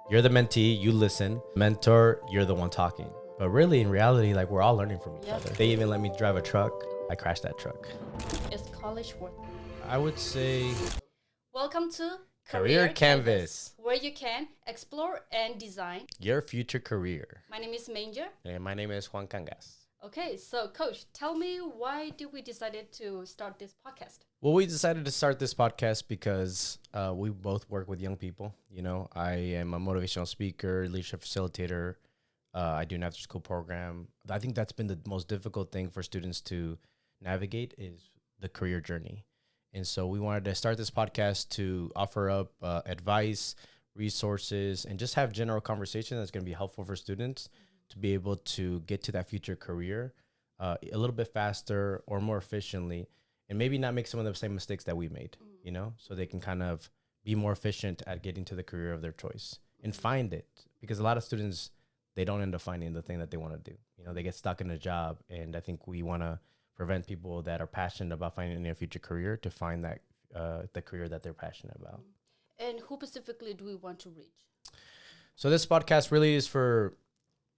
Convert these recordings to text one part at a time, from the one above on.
You're the mentee, you listen. Mentor, you're the one talking. But really, in reality, like we're all learning from each other. They even let me drive a truck. I crashed that truck. Is college worth it? I would say Welcome to Career Canvas, where you can explore and design. your future career. My name is Manger. And my name is Juan Cangas. Okay, so Coach, tell me, why did we decided to start this podcast? Well, we decided to start this podcast because we both work with young people. You know, I am a motivational speaker, leadership facilitator. I do an after-school program. I think that's been the most difficult thing for students to navigate is the career journey. And so we wanted to start this podcast to offer up advice, resources, and just have general conversation that's going to be helpful for students to be able to get to that future career a little bit faster or more efficiently, and maybe not make some of the same mistakes that we made, you know, so they can kind of be more efficient at getting to the career of their choice and find it. Because a lot of students, they don't end up finding the thing that they want to do. You know, they get stuck in a job. And I think we want to prevent people that are passionate about finding their future career to find that the career that they're passionate about. And who specifically do we want to reach? So this podcast really is for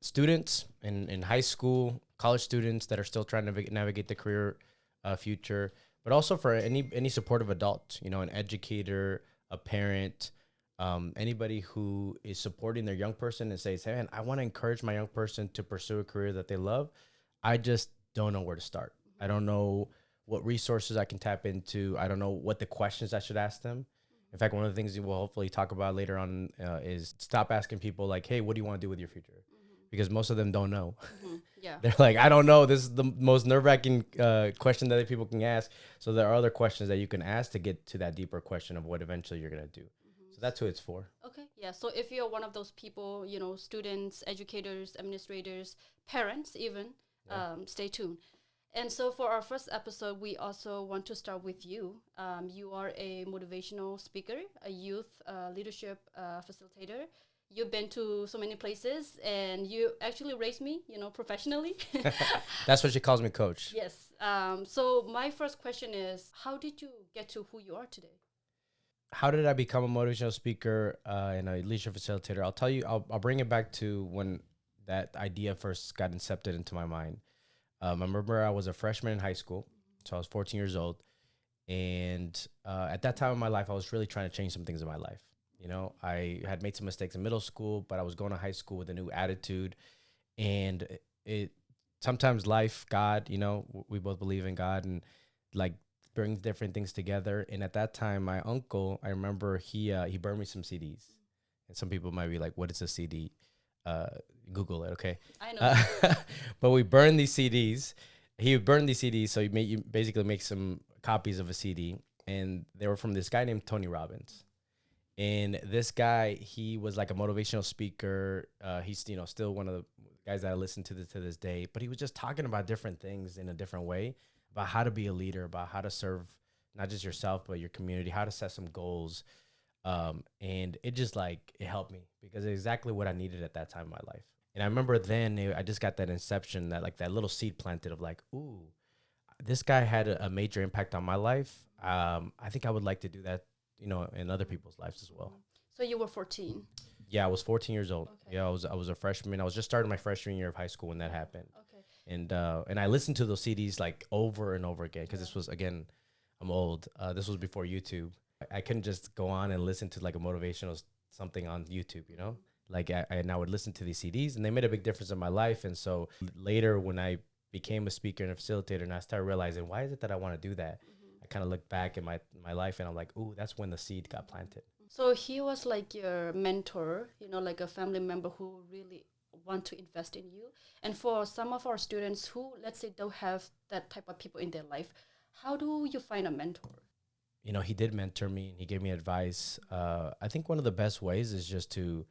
students in high school, college students that are still trying to navigate the career future, but also for any supportive adult, you know, an educator, a parent, anybody who is supporting their young person and says, hey, man, I want to encourage my young person to pursue a career that they love. I just don't know where to start. I don't know what resources I can tap into. I don't know what the questions I should ask them. In fact, one of the things we'll hopefully talk about later on is stop asking people like, hey, what do you want to do with your future? Because most of them don't know. Yeah. They're like, I don't know. This is the most nerve-wracking question that people can ask. So there are other questions that you can ask to get to that deeper question of what eventually you're going to do. So that's who it's for. Okay, yeah. So if you're one of those people, you know, students, educators, administrators, parents even, stay tuned. And so for our first episode, we also want to start with you. You are a motivational speaker, a youth leadership facilitator. You've been to so many places, and you actually raised me, you know, professionally. That's what she calls me, coach. Yes. So my first question is, how did you get to who you are today? How did I become a motivational speaker and a leadership facilitator? I'll tell you, I'll bring it back to when that idea first got incepted into my mind. I remember I was a freshman in high school, so I was 14 years old. And at that time in my life, I was really trying to change some things in my life. You know, I had made some mistakes in middle school, but I was going to high school with a new attitude. And it sometimes life, God, you know, we both believe in God and like brings different things together. And at that time, my uncle, I remember he burned me some CDs. And some people might be like, what is a CD? Google it, okay? I know. But we burned these CDs. He burned these CDs, so you basically make some copies of a CD. And they were from this guy named Tony Robbins. And this guy, he was like a motivational speaker. He's, you know, still one of the guys that I listen to this day. But he was just talking about different things in a different way, about how to be a leader, about how to serve not just yourself, but your community, how to set some goals. And it just like, it helped me because it's exactly what I needed at that time in my life. And I remember then I just got that inception, that like that little seed planted of like, ooh, this guy had a major impact on my life. I think I would like to do that, you know, in other people's lives as well. So you were 14. Yeah, I was 14 years old. Okay. Yeah, I was a freshman. I was just starting my freshman year of high school when that happened. Okay. And I listened to those CDs like over and over again because this was, again, I'm old. This was before YouTube. I couldn't just go on and listen to like a motivational something on YouTube, you know? Like I would listen to these CDs and they made a big difference in my life. And so later when I became a speaker and a facilitator and I started realizing, why is it that I want to do that? I kind of look back in my life and I'm like, ooh, that's when the seed got planted. So he was like your mentor, you know, like a family member who really want to invest in you. And for some of our students who, let's say, don't have that type of people in their life, how do you find a mentor? You know, he did mentor me and he gave me advice. I think one of the best ways is just to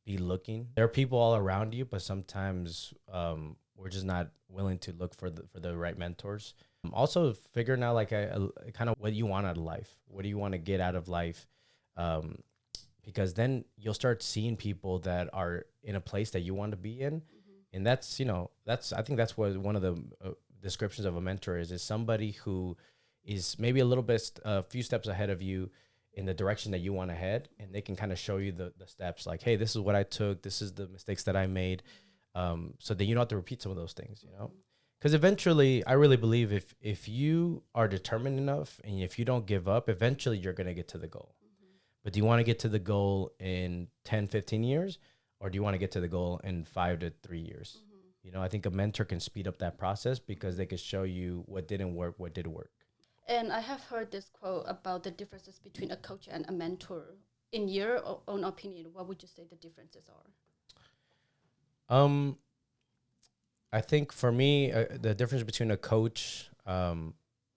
be looking. There are people all around you, but sometimes we're just not willing to look for the right mentors. Also figuring out like a kind of what you want out of life. What do you want to get out of life? Because then you'll start seeing people that are in a place that you want to be in. And that's, you know, I think that's what one of the descriptions of a mentor is somebody who is maybe a little bit, a few steps ahead of you in the direction that you want to head, and they can kind of show you the steps, like, hey, this is what I took, this is the mistakes that I made, so that you don't have to repeat some of those things, you know. Because eventually, I really believe if you are determined enough and if you don't give up, eventually you're going to get to the goal. But do you want to get to the goal in 10, 15 years, or do you want to get to the goal in 5 to 3 years? You know, I think a mentor can speed up that process because they can show you what didn't work, what did work. And I have heard this quote about the differences between a coach and a mentor. In your own opinion, what would you say the differences are? I think for me, the difference between a coach and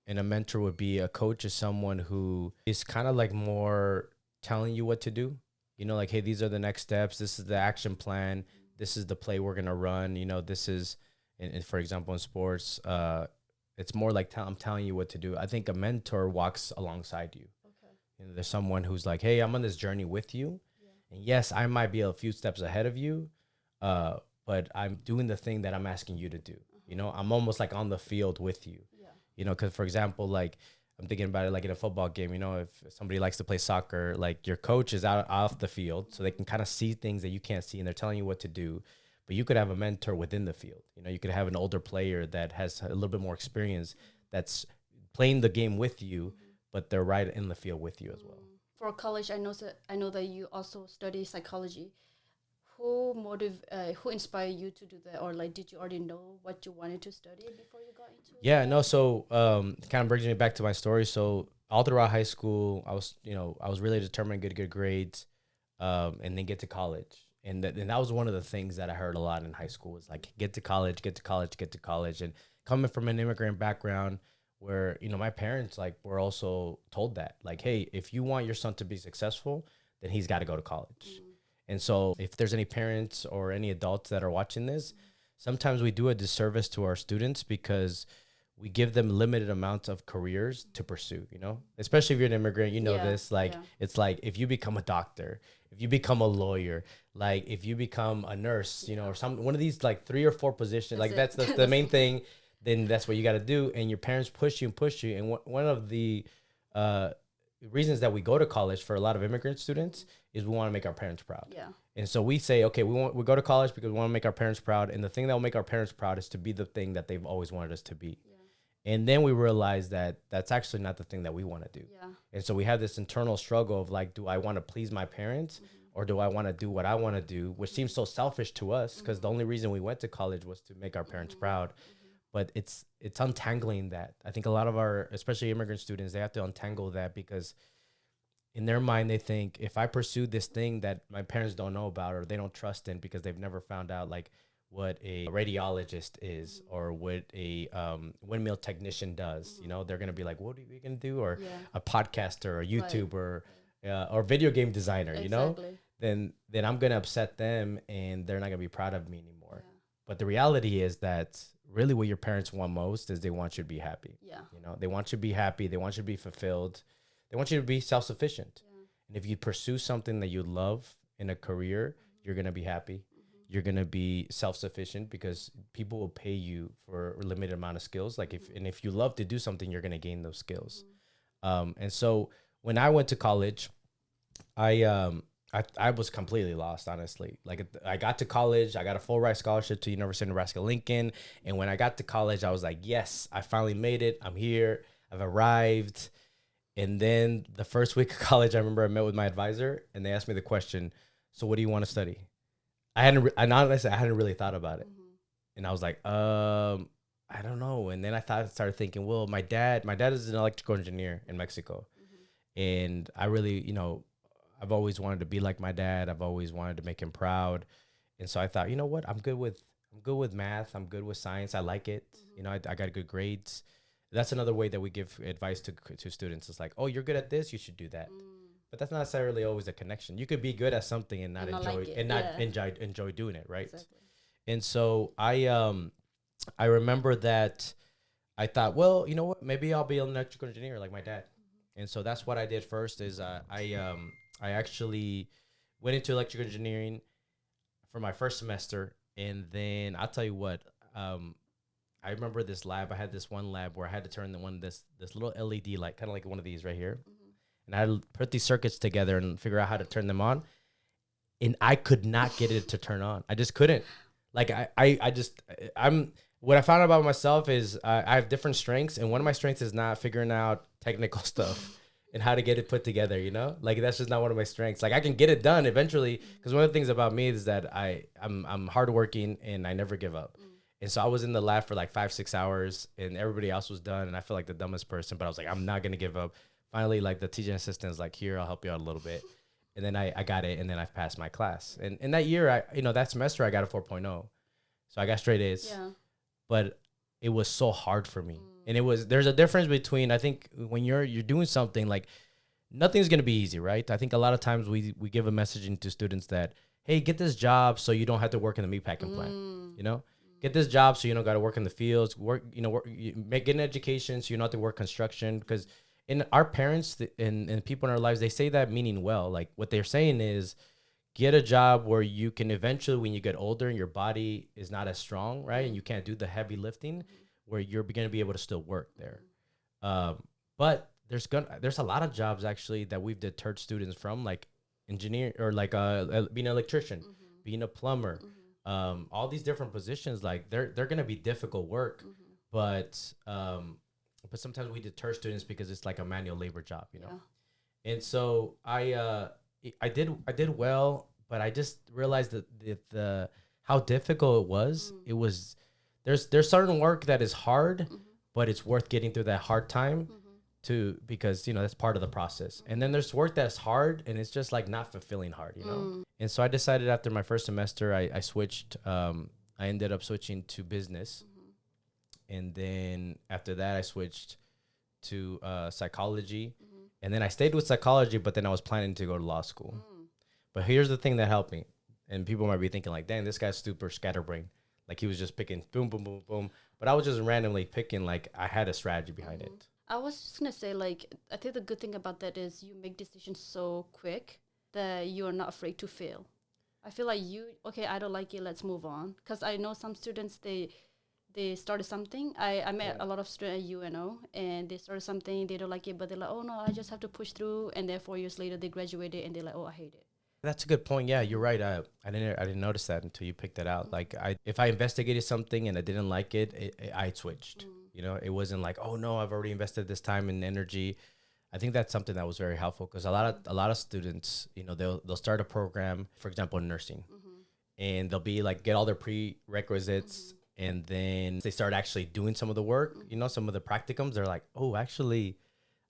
a mentor would be a coach is someone who is kind of like more telling you what to do. You know, like, hey, these are the next steps. This is the action plan. This is the play we're going to run. You know, this is, and for example, in sports, it's more like I'm telling you what to do. I think a mentor walks alongside you. Okay. You know, there's someone who's like, hey, I'm on this journey with you. Yeah. And yes, I might be a few steps ahead of you, but I'm doing the thing that I'm asking you to do. You know, I'm almost like on the field with you. Yeah. You know, because, for example, like, I'm thinking about it like in a football game, you know, if somebody likes to play soccer, like your coach is out off the field, so they can kind of see things that you can't see, and they're telling you what to do. But you could have a mentor within the field. You know, you could have an older player that has a little bit more experience that's playing the game with you, but they're right in the field with you as well. For college, I know that you also study psychology. Who inspired you to do that, or like did you already know what you wanted to study before you got into Yeah, no, so kind of brings me back to my story. So all throughout high school, I was really determined to get good grades, and then get to college. And that was one of the things that I heard a lot in high school was like, get to college, get to college, get to college. And coming from an immigrant background where, you know, my parents like were also told that, like, hey, if you want your son to be successful, then he's got to go to college. And so if there's any parents or any adults that are watching this, sometimes we do a disservice to our students because we give them limited amounts of careers to pursue, you know, especially if you're an immigrant, you know, this, like, it's like, if you become a doctor, if you become a lawyer, like if you become a nurse, you know, or one of these like 3 or 4 positions, like that's the main thing, then that's what you got to do. And your parents push you and push you. And one of the reasons that we go to college for a lot of immigrant students is we want to make our parents proud. Yeah. And so we say, okay, we go to college because we want to make our parents proud. And the thing that will make our parents proud is to be the thing that they've always wanted us to be. Yeah. And then we realize that that's actually not the thing that we want to do. Yeah. And so we have this internal struggle of like, do I want to please my parents or do I want to do what I want to do, which seems so selfish to us because the only reason we went to college was to make our parents proud. But it's untangling that. I think a lot of our, especially immigrant students, they have to untangle that because in their mind, they think if I pursue this thing that my parents don't know about or they don't trust in because they've never found out like what a radiologist is or what a windmill technician does, you know, they're going to be like, what are we going to do? Or a podcaster or YouTuber or video game designer, you know, then I'm going to upset them and they're not going to be proud of me anymore. Yeah. But the reality is that really what your parents want most is they want you to be happy. Yeah. You know, they want you to be happy. They want you to be fulfilled. They want you to be self-sufficient. Yeah. And if you pursue something that you love in a career, you're going to be happy. You're going to be self-sufficient because people will pay you for a limited amount of skills. Like if you love to do something, you're going to gain those skills. And so when I went to college, I was completely lost, honestly. Like I got to college, I got a full ride scholarship to University of Nebraska-Lincoln. And when I got to college, I was like, yes, I finally made it. I'm here. I've arrived. And then the first week of college, I remember I met with my advisor and they asked me the question, so what do you want to study? Honestly, I hadn't really thought about it. And I was like, I don't know. And then I started thinking, well, my dad is an electrical engineer in Mexico. And I really, you know, I've always wanted to be like my dad. I've always wanted to make him proud. And so I thought, you know what? I'm good with math. I'm good with science. I like it. You know, I got good grades. That's another way that we give advice to students. It's like, oh, you're good at this. You should do that. But that's not necessarily always a connection. You could be good at something and not enjoy doing it. Right. Exactly. And so I remember that I thought, well, you know what? Maybe I'll be an electrical engineer like my dad. And so that's what I did first is I actually went into electrical engineering for my first semester. And then I'll tell you what, I remember this lab. I had this one lab where I had to turn this little LED light, kind of like one of these right here. and I put these circuits together and figure out how to turn them on. And I could not get it to turn on. I just couldn't. Like what I found out about myself is I have different strengths, and one of my strengths is not figuring out technical stuff and how to get it put together, you know? Like, that's just not one of my strengths. Like, I can get it done eventually, because one of the things about me is that I'm hardworking and I never give up. And so I was in the lab for like 5-6 hours, and everybody else was done, and I feel like the dumbest person, but I was like, I'm not going to give up. Finally, like, the teaching assistant is like, here, I'll help you out a little bit. And then I got it, and then I passed my class. And in that year, that semester, I got a 4.0. So I got straight A's. Yeah. But it was so hard for me. And there's a difference between, I think, when you're doing something, like, nothing's going to be easy, right? I think a lot of times we give a messaging to students that, hey, get this job so you don't have to work in the meatpacking plant, you know? Get this job so you don't got to work in the fields, get an education so you don't have to work construction, because in our parents and people in our lives, they say that meaning well. Like, what they're saying is, get a job where you can eventually, when you get older and your body is not as strong, right, and you can't do the heavy lifting, where you're going to be able to still work there. But there's a lot of jobs actually that we've deterred students from, like engineer, or like being an electrician, being a plumber, all these different positions. Like, they're going to be difficult work, but sometimes we deter students because it's like a manual labor job, you know? Yeah. And so I did well, but I just realized that how difficult it was. It was, there's certain work that is hard, but it's worth getting through that hard time because, that's part of the process. And then there's work that's hard, and it's just like not fulfilling hard, you know? And so I decided after my first semester, I switched, I ended up switching to business. And then after that, I switched to psychology. And then I stayed with psychology, but then I was planning to go to law school. But here's the thing that helped me. And people might be thinking like, dang, this guy's super scatterbrained. Like, he was just picking boom, boom, boom, boom. But I was just randomly picking, like, I had a strategy behind it. I was just going to say, like, I think the good thing about that is you make decisions so quick that you are not afraid to fail. I feel like I don't like it, let's move on. Because I know some students, they started something. I met a lot of students at UNO, and they started something, they don't like it, but they're like, oh no, I just have to push through. And then 4 years later, they graduated, and they're like, oh, I hate it. That's a good point. Yeah, you're right. I didn't notice that until you picked that out. Like, if I investigated something and I didn't like it, I switched. It wasn't like, oh no, I've already invested this time and energy. I think that's something that was very helpful, because a lot of students, they'll start a program, for example, in nursing, and they'll be like, get all their prerequisites. And then they start actually doing some of the work, some of the practicums. They're like, oh, actually,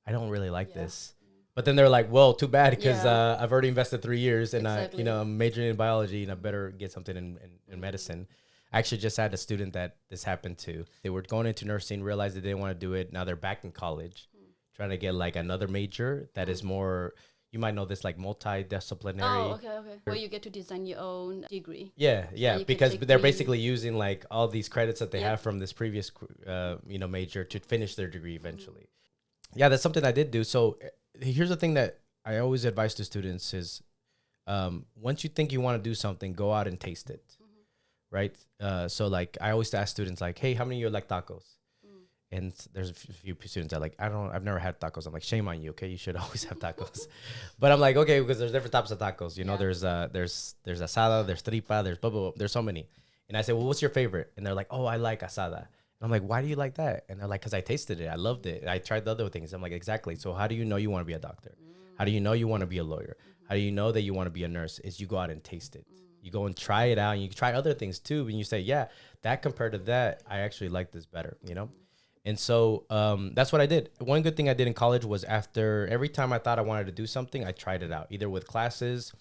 I don't really like this. But then they're like, well, too bad, because I've already invested 3 years, and I'm majoring in biology, and I better get something in medicine. I actually just had a student that this happened to. They were going into nursing, realized they didn't want to do it. Now they're back in college, trying to get like another major that is more, you might know this, like multidisciplinary. Oh, okay. Where you get to design your own degree. Yeah, because they're basically using like all these credits that they have from this previous, major to finish their degree eventually. Yeah, that's something I did do. So here's the thing that I always advise to students is, once you think you want to do something, go out and taste it, right? So like I always ask students like, hey, how many of you like tacos? And there's a few students that are like, I've never had tacos. I'm like, shame on you, okay? You should always have tacos. But I'm like, okay, because there's different types of tacos. There's asada, there's tripa, there's blah, blah, blah. There's so many. And I say, well, what's your favorite? And they're like, oh, I like asada. And I'm like, why do you like that? And they're like, because I tasted it. I loved it. I tried the other things. I'm like, exactly. So how do you know you want to be a doctor? How do you know you want to be a lawyer? How do you know that you want to be a nurse? Is you go out and taste it. You go and try it out, and you try other things too. And you say, yeah, that compared to that, I actually like this better, And so that's what I did. One good thing I did in college was after every time I thought I wanted to do something, I tried it out, either with classes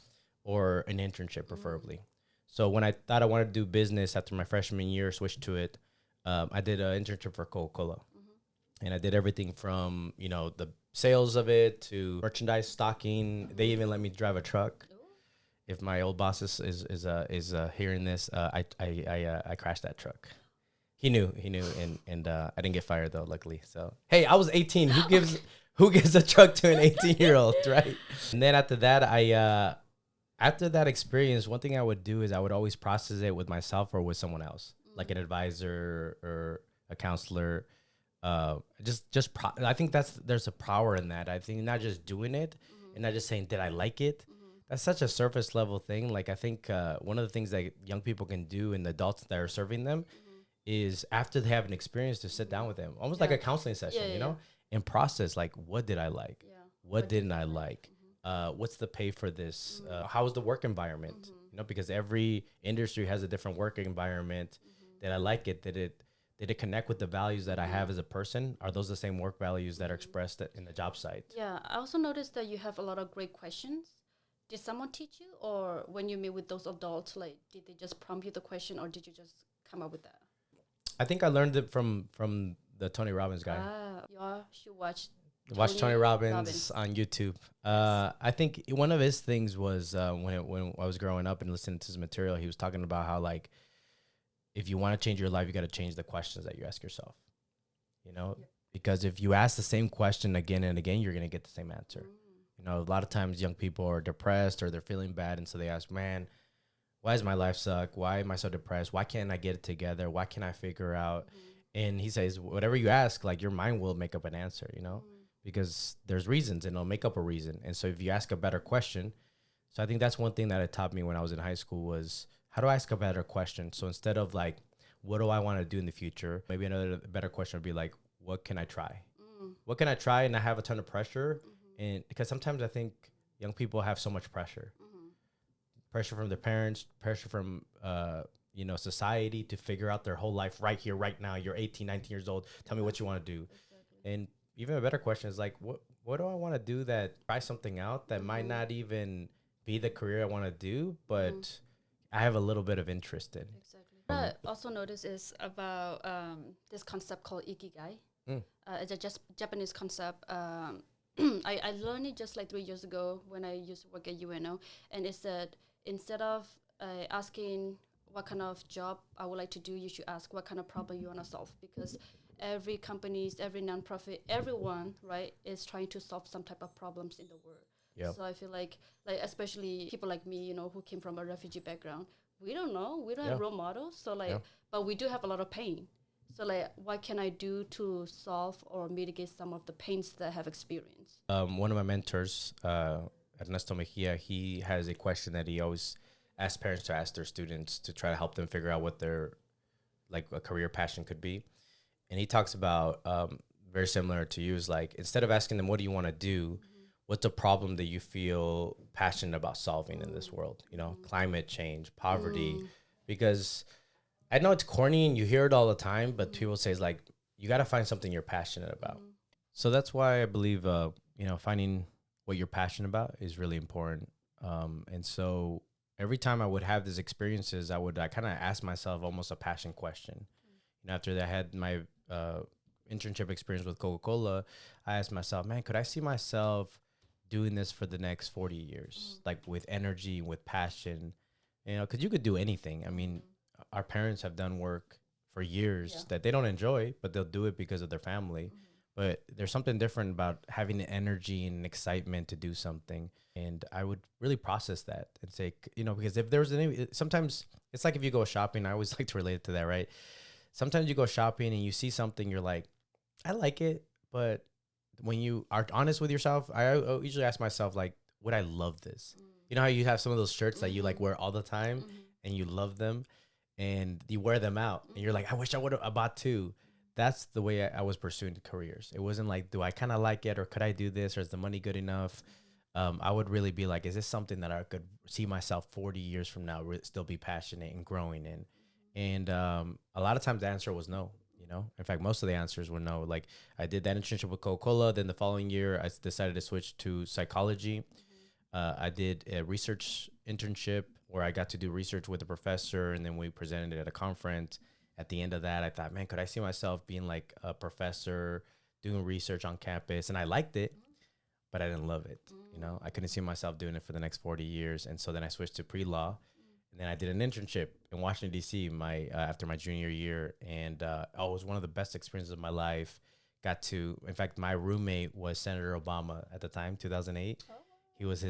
or an internship, preferably. So when I thought I wanted to do business after my freshman year, switched to it, I did an internship for Coca-Cola. And I did everything from, the sales of it to merchandise, stocking. They even let me drive a truck. If my old boss is hearing this, I crashed that truck. He knew, and I didn't get fired though, luckily. So hey, I was 18. Who gives a truck to an 18-year-old, right? And then after that, after that experience, one thing I would do is I would always process it with myself or with someone else, like an advisor or a counselor. I think there's a power in that. I think not just doing it and not just saying, did I like it? That's such a surface level thing. Like, I think one of the things that young people can do and the adults that are serving them is after they have an experience to sit down with them, almost like a counseling session, and process, like, what did I like? What didn't I like? What's the pay for this? How was the work environment? Because every industry has a different work environment. Did I like it? Did it connect with the values that I have as a person? Are those the same work values that are expressed in the job site? Yeah, I also noticed that you have a lot of great questions. Did someone teach you, or when you meet with those adults, like, did they just prompt you the question, or did you just come up with that? I think I learned it from the Tony Robbins guy. You all should Watch Tony Robbins on YouTube. I think one of his things was when I was growing up and listening to his material, he was talking about how, like, if you want to change your life, you got to change the questions that you ask yourself. Because if you ask the same question again and again, you're gonna get the same answer. A lot of times young people are depressed or they're feeling bad, and so they ask, "Man, why does my life suck? Why am I so depressed? Why can't I get it together? Why can't I figure out?" And he says, whatever you ask, like, your mind will make up an answer, because there's reasons and it'll make up a reason. And so if you ask a better question, so I think that's one thing that it taught me when I was in high school was, how do I ask a better question? So instead of like, what do I want to do in the future? Maybe another better question would be like, what can I try? What can I try and not have a ton of pressure? And because sometimes I think young people have so much pressure. Pressure from their parents, pressure from society to figure out their whole life right here, right now. You're 18, 19 years old. Tell me what you want to do. Exactly. And even a better question is like, what do I want to do that try something out that might not even be the career I want to do, but I have a little bit of interest in. Exactly. What I also noticed is about this concept called ikigai. It's a Japanese concept. I learned it just like 3 years ago when I used to work at UNO, and it said instead of asking what kind of job I would like to do, you should ask what kind of problem you want to solve, because every companies, every nonprofit, everyone, right, is trying to solve some type of problems in the world. Yep. So I feel like especially people like me, who came from a refugee background, we don't know, we don't have role models. So but we do have a lot of pain. So what can I do to solve or mitigate some of the pains that I have experienced? One of my mentors, Ernesto Mejia, he has a question that he always asks parents to ask their students to try to help them figure out what their a career passion could be. And he talks about very similar to you, is like, instead of asking them, what do you want to do? What's a problem that you feel passionate about solving in this world? Climate change, poverty, because I know it's corny and you hear it all the time, but people say it's like, you got to find something you're passionate about. So that's why I believe, finding what you're passionate about is really important. And so every time I would have these experiences, I kind of ask myself almost a passion question. After that, I had my internship experience with Coca-Cola, I asked myself, man, could I see myself doing this for the next 40 years, like with energy, with passion, because you could do anything. I mean, our parents have done work for years that they don't enjoy, but they'll do it because of their family. But there's something different about having the energy and excitement to do something. And I would really process that and say, because if there was sometimes it's like if you go shopping, I always like to relate it to that, right? Sometimes you go shopping and you see something, you're like, I like it. But when you are honest with yourself, I usually ask myself, like, would I love this? You know how you have some of those shirts that you like wear all the time and you love them and you wear them out and you're like, I wish I would have bought two. That's the way I was pursuing careers. It wasn't like, do I kind of like it, or could I do this, or is the money good enough? I would really be like, is this something that I could see myself 40 years from now still be passionate and growing in? And a lot of times the answer was no. In fact, most of the answers were no. Like, I did that internship with Coca-Cola. Then the following year, I decided to switch to psychology. I did a research internship where I got to do research with a professor, and then we presented it at a conference. At the end of that, I thought, man, could I see myself being like a professor doing research on campus? And I liked it, but I didn't love it. I couldn't see myself doing it for the next 40 years. And so then I switched to pre-law. And then I did an internship in Washington, D.C. After my junior year. And it was one of the best experiences of my life. In fact, my roommate was Senator Obama at the time, 2008. He was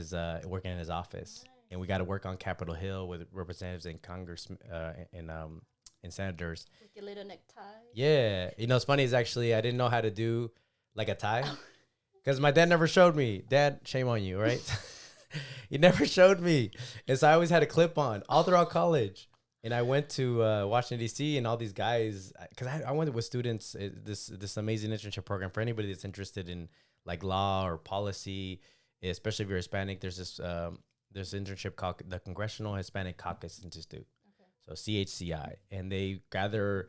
working in his office. And we got to work on Capitol Hill with representatives in Congress and and senators. With your little necktie. Yeah. You know, it's funny is actually I didn't know how to do like a tie because my dad never showed me. Dad, shame on you, right? He never showed me. And so I always had a clip on all throughout college. And I went to Washington, D.C. and all these guys, because I went with students, this amazing internship program for anybody that's interested in like law or policy, especially if you're Hispanic. There's an internship called the Congressional Hispanic Caucus Institute, so CHCI. And they gather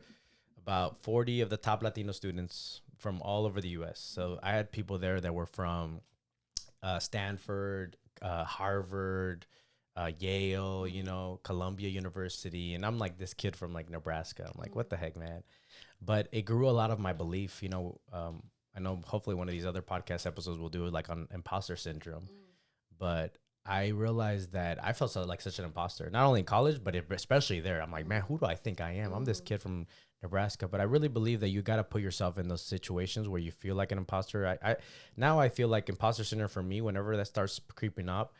about 40 of the top Latino students from all over the U.S. So I had people there that were from Stanford, Harvard, Yale, you know, Columbia University. And I'm like this kid from like Nebraska. I'm like, what the heck, man? But it grew a lot of my belief, you know. I know hopefully one of these other podcast episodes will do it like on imposter syndrome. But I realized that I felt like such an imposter, not only in college, but especially there. I'm like, man, who do I think I am? I'm this kid from Nebraska. But I really believe that you got to put yourself in those situations where you feel like an imposter. Now I feel like imposter syndrome for me, whenever that starts creeping up,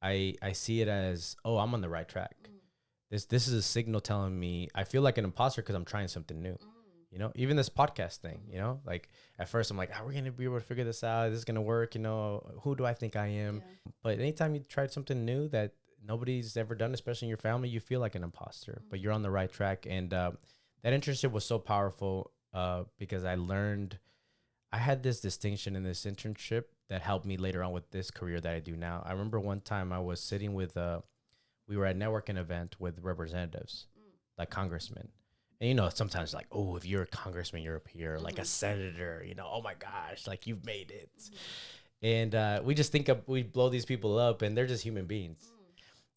I see it as, oh, I'm on the right track. This is a signal telling me I feel like an imposter because I'm trying something new. You know, even this podcast thing, you know, like at first I'm like, are we going to be able to figure this out? Is this going to work? You know, who do I think I am? Yeah. But anytime you try something new that nobody's ever done, especially in your family, you feel like an imposter, but you're on the right track. And that internship was so powerful because I learned I had this distinction in this internship that helped me later on with this career that I do now. I remember one time I was sitting with, we were at a networking event with representatives, like congressmen. And, you know, sometimes like, oh, if you're a congressman, you're a peer, like a senator, you know, oh my gosh, like you've made it. And we just think we blow these people up and they're just human beings.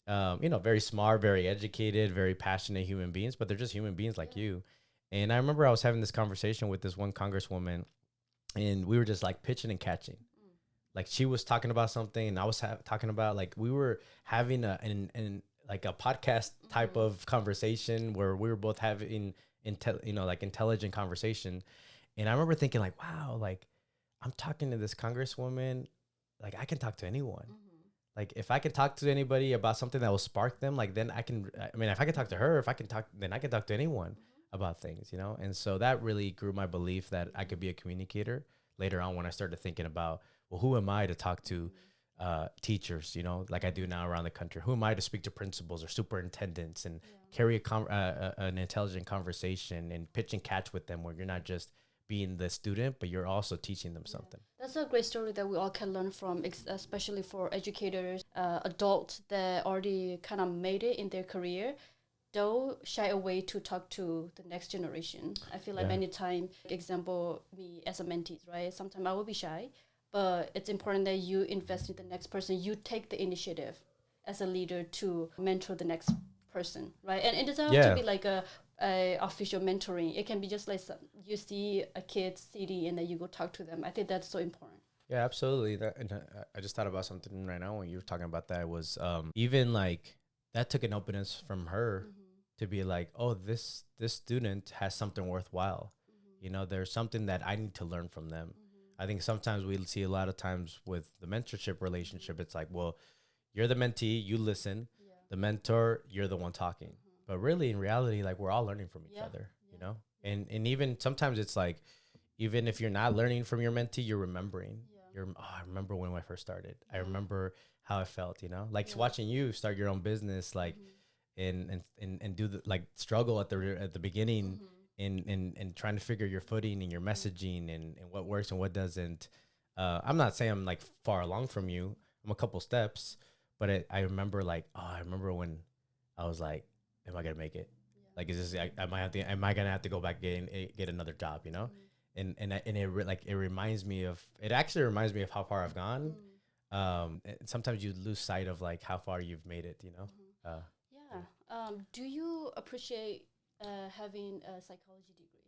You know, very smart, very educated, very passionate human beings, but they're just human beings like you. And I remember I was having this conversation with this one congresswoman and we were just like pitching and catching. Like she was talking about something and I was talking about, like we were having like a podcast type of conversation where we were both having like intelligent conversation. And I remember thinking like, wow, like I'm talking to this congresswoman, like I can talk to anyone. Like if I can talk to anybody about something that will spark them, like then if I can talk to her, then I can talk to anyone about things, you know? And so that really grew my belief that I could be a communicator later on when I started thinking about, well, who am I to talk to teachers, you know, like I do now around the country? Who am I to speak to principals or superintendents and carry an intelligent conversation and pitch and catch with them where you're not just being the student, but you're also teaching them something. That's a great story that we all can learn from, especially for educators, adults that already kind of made it in their career. Don't shy away to talk to the next generation. I feel like many times, example, me as a mentee, right? Sometimes I will be shy, but it's important that you invest in the next person. You take the initiative as a leader to mentor the next person, right? And it doesn't have to be like a official mentoring. It can be just like you see a kid CD and then you go talk to them. I think that's so important. Yeah, absolutely. I just thought about something right now when you were talking about that. Was even like that took an openness from her to be like, oh, this student has something worthwhile. You know, there's something that I need to learn from them. I think sometimes we see a lot of times with the mentorship relationship, it's like, well, you're the mentee, you listen. The mentor, you're the one talking. But really, in reality, like we're all learning from each other, you know? And even sometimes it's like, even if you're not learning from your mentee, you're remembering. I remember when I first started. I remember how I felt, you know? Like watching you start your own business, like, and do the like struggle at the beginning and trying to figure your footing and your messaging and what works and what doesn't. I'm not saying I'm like far along from you. I'm a couple steps, but I remember like, I remember when I was like, am I gonna make it? Like, is this, am I gonna have to go back and get another job, you know? And it reminds me of, it actually reminds me of how far I've gone. Sometimes you lose sight of like how far you've made it, you know? Do you appreciate having a psychology degree?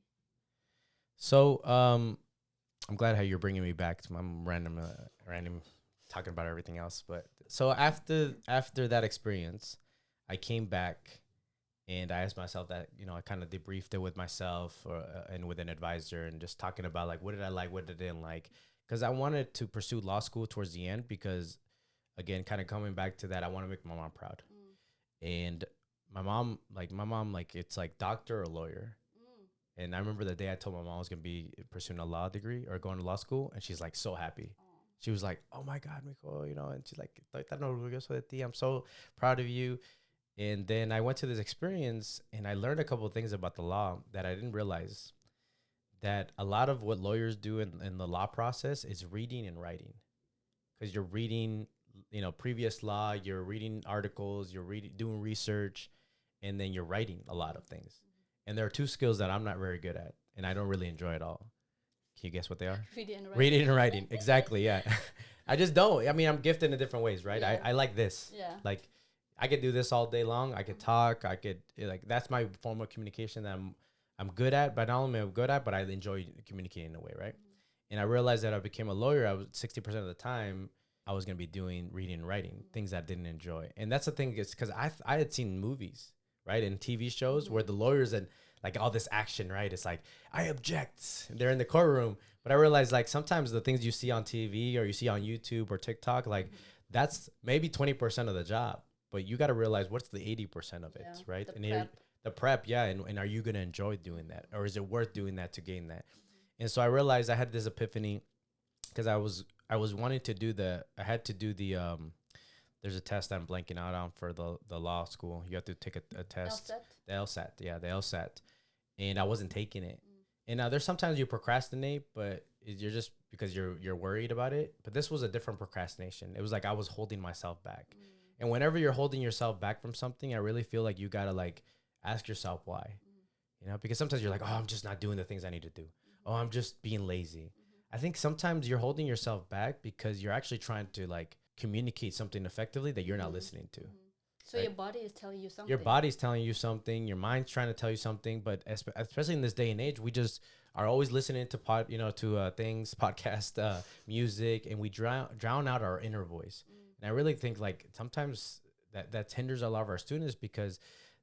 So I'm glad how you're bringing me back to my random talking about everything else. But so after that experience, I came back and I asked myself that, you know, I kind of debriefed it with myself and with an advisor and just talking about like, what did I like, what did I didn't like? Because I wanted to pursue law school towards the end because, again, kind of coming back to that, I want to make my mom proud. And my mom, it's like doctor or lawyer. And I remember the day I told my mom I was going to be pursuing a law degree or going to law school. And she's like so happy. She was like, oh my God, Mijo, and she's like, "Estoy tan orgulloso de ti. I'm so proud of you." And then I went to this experience and I learned a couple of things about the law that I didn't realize, that a lot of what lawyers do in the law process is reading and writing, because you're reading, previous law, you're reading articles, you're doing research, and then you're writing a lot of things. And there are two skills that I'm not very good at, and I don't really enjoy at all. Can you guess what they are? Reading and writing. Exactly, yeah. I just don't. I mean, I'm gifted in different ways, right? Yeah. I like this. Yeah. Like, I could do this all day long. I could talk. I could, that's my form of communication that I'm good at, but not only am I good at, but I enjoy communicating in a way, right? And I realized that I became a lawyer. I was 60% of the time I was going to be doing reading and writing, things I didn't enjoy. And that's the thing, is because I had seen movies, right, and TV shows where the lawyers and like all this action, right? It's like, I object. And they're in the courtroom. But I realized, like, sometimes the things you see on TV or you see on YouTube or TikTok, like that's maybe 20% of the job. But you got to realize what's the 80% of it, right? The prep, yeah. And are you going to enjoy doing that? Or is it worth doing that to gain that? And so I realized I had this epiphany because I was wanting to do I had to do the, there's a test I'm blanking out on for the law school. You have to take a test. The LSAT. Yeah, the LSAT. And I wasn't taking it. And now there's sometimes you procrastinate, but you're just because you're worried about it. But this was a different procrastination. It was like I was holding myself back. And whenever you're holding yourself back from something, I really feel like you got to like ask yourself why. Because sometimes you're like, oh, I'm just not doing the things I need to do. Oh, I'm just being lazy. I think sometimes you're holding yourself back because you're actually trying to like communicate something effectively that you're not listening to. So your body is telling you something. Your body's telling you something. Your mind's trying to tell you something. But especially in this day and age, we just are always listening to things, podcast, music, and we drown out our inner voice. And I really think like sometimes that hinders a lot of our students because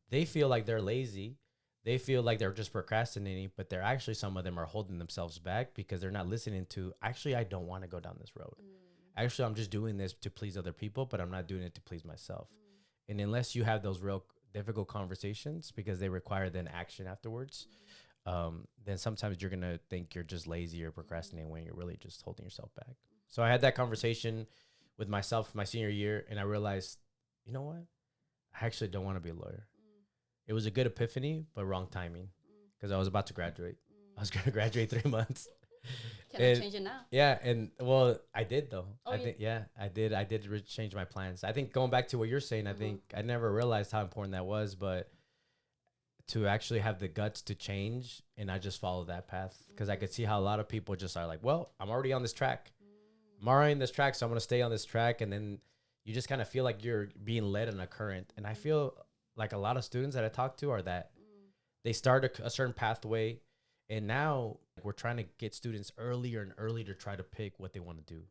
they feel like they're lazy. They feel like they're just procrastinating, but they're actually, some of them are holding themselves back because they're not listening to, actually, I don't want to go down this road. Actually, I'm just doing this to please other people, but I'm not doing it to please myself. And unless you have those real difficult conversations because they require then action afterwards, then sometimes you're going to think you're just lazy or procrastinating when you're really just holding yourself back. So I had that conversation with myself my senior year, and I realized, you know what? I actually don't want to be a lawyer. It was a good epiphany, but wrong timing because I was about to graduate. I was going to graduate 3 months. Can I change it now? Yeah. And well, I did though. I did change my plans. I think going back to what you're saying, I think I never realized how important that was, but to actually have the guts to change, and I just followed that path because I could see how a lot of people just are like, well, I'm already on this track. I'm already in this track, so I'm going to stay on this track. And then you just kind of feel like you're being led in a current. And I feel like a lot of students that I talk to are that they start a certain pathway, and now we're trying to get students earlier and earlier to try to pick what they want to do.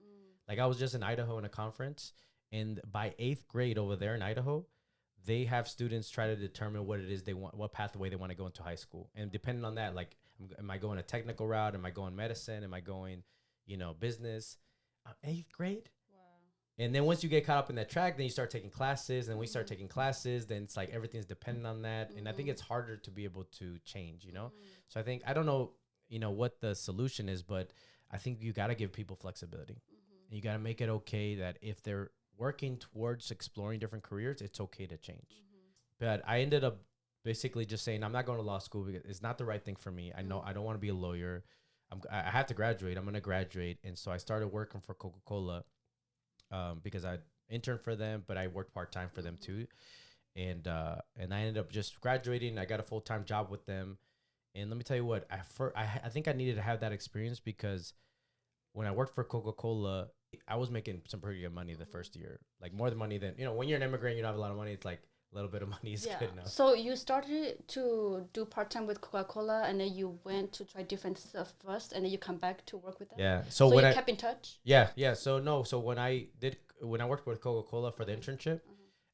Like I was just in Idaho in a conference, and by 8th grade over there in Idaho, they have students try to determine what it is they want, what pathway they want to go into high school. And depending on that, like, am I going a technical route? Am I going medicine? Am I going, business? 8th grade? And then once you get caught up in that track, then you start taking classes. And when we start taking classes, then it's like everything's dependent on that. And I think it's harder to be able to change, So I think, I don't know, what the solution is, but I think you got to give people flexibility. And you got to make it okay that if they're working towards exploring different careers, it's okay to change. But I ended up basically just saying, I'm not going to law school because it's not the right thing for me. I know I don't want to be a lawyer. I have to graduate. I'm going to graduate. And so I started working for Coca-Cola. Because I interned for them, but I worked part-time for them too. And I ended up just graduating. I got a full-time job with them. And let me tell you what, I think I needed to have that experience because when I worked for Coca-Cola, I was making some pretty good money the first year, like more than money than, when you're an immigrant, you don't have a lot of money. It's like a little bit of money is good enough. So you started to do part-time with Coca-Cola, and then you went to try different stuff first, and then you come back to work with them? Yeah. So when you kept in touch? Yeah. So when I worked with Coca-Cola for the internship,